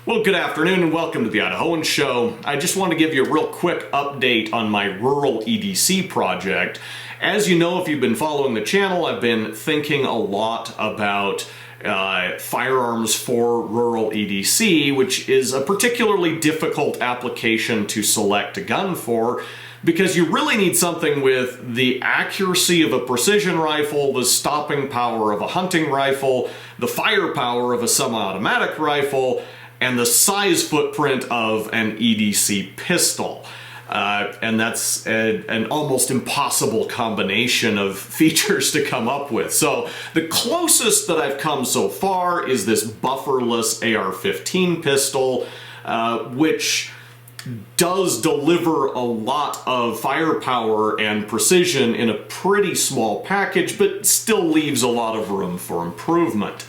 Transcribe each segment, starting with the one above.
Well, good afternoon and welcome to the Idahoan Show. I just want to give you a real quick update on my Rural EDC project. As you know, if you've been following the channel, I've been thinking a lot about firearms for Rural EDC, which is a particularly difficult application to select a gun for, because you really need something with the accuracy of a precision rifle, the stopping power of a hunting rifle, the firepower of a semi-automatic rifle, and the size footprint of an EDC pistol. And that's an almost impossible combination of features to come up with. So the closest that I've come so far is this bufferless AR-15 pistol, which does deliver a lot of firepower and precision in a pretty small package, but still leaves a lot of room for improvement.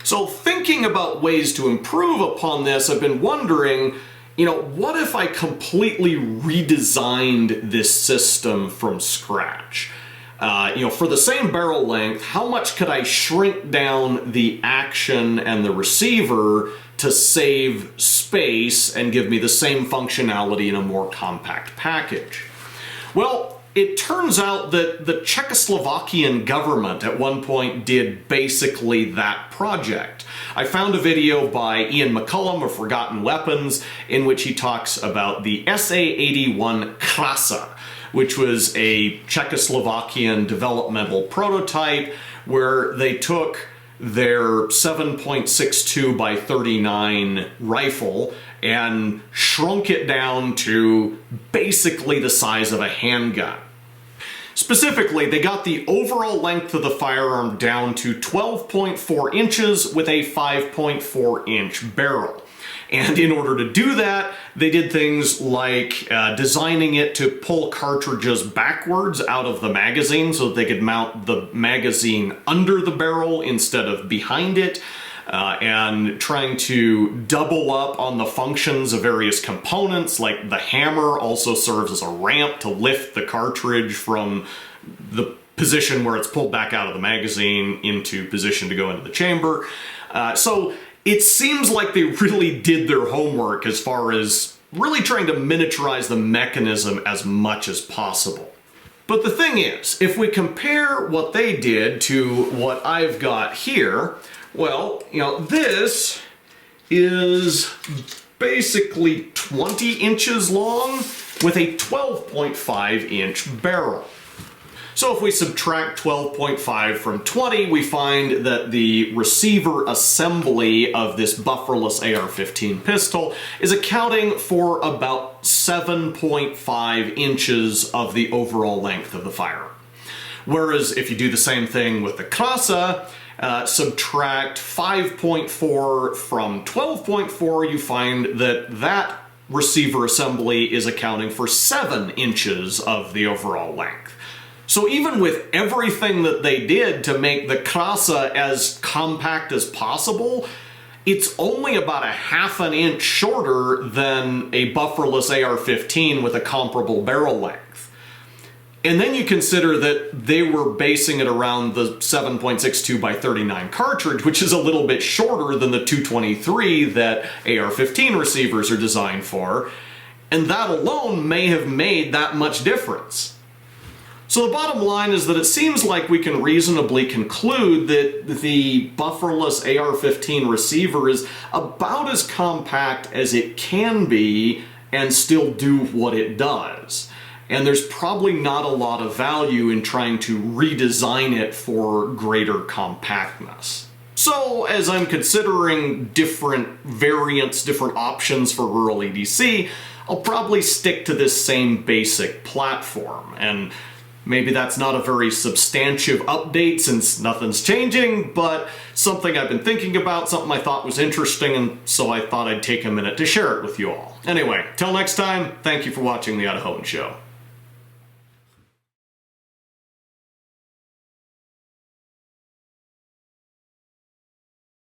So thinking about ways to improve upon this, I've been wondering, what if I completely redesigned this system from scratch? For the same barrel length, how much could I shrink down the action and the receiver to save space and give me the same functionality in a more compact package? Well, it turns out that the Czechoslovakian government at one point did basically that project. I found a video by Ian McCullum of Forgotten Weapons in which he talks about the SA-81 Krasa, which was a Czechoslovakian developmental prototype where they took their 7.62 by 39 rifle and shrunk it down to basically the size of a handgun. Specifically, they got the overall length of the firearm down to 12.4 inches with a 5.4 inch barrel. And in order to do that, they did things like designing it to pull cartridges backwards out of the magazine so that they could mount the magazine under the barrel instead of behind it, and trying to double up on the functions of various components, like the hammer also serves as a ramp to lift the cartridge from the position where it's pulled back out of the magazine into position to go into the chamber. So it seems like they really did their homework as far as really trying to miniaturize the mechanism as much as possible. But the thing is, if we compare what they did to what I've got here, well, this is basically 20 inches long with a 12.5 inch barrel. So if we subtract 12.5 from 20, we find that the receiver assembly of this bufferless AR-15 pistol is accounting for about 7.5 inches of the overall length of the firearm. Whereas if you do the same thing with the Krasa, subtract 5.4 from 12.4, you find that that receiver assembly is accounting for 7 inches of the overall length. So even with everything that they did to make the Krasa as compact as possible, it's only about a ½ an inch shorter than a bufferless AR-15 with a comparable barrel length. And then you consider that they were basing it around the 7.62 by 39 cartridge, which is a little bit shorter than the 223 that AR-15 receivers are designed for, and that alone may have made that much difference. So the bottom line is that it seems like we can reasonably conclude that the bufferless AR-15 receiver is about as compact as it can be and still do what it does. And there's probably not a lot of value in trying to redesign it for greater compactness. So as I'm considering different variants, different options for Rural EDC, I'll probably stick to this same basic platform. And maybe that's not a very substantive update since nothing's changing, but something I've been thinking about, something I thought was interesting, and so I thought I'd take a minute to share it with you all. Anyway, till next time, thank you for watching the Idahoan Show.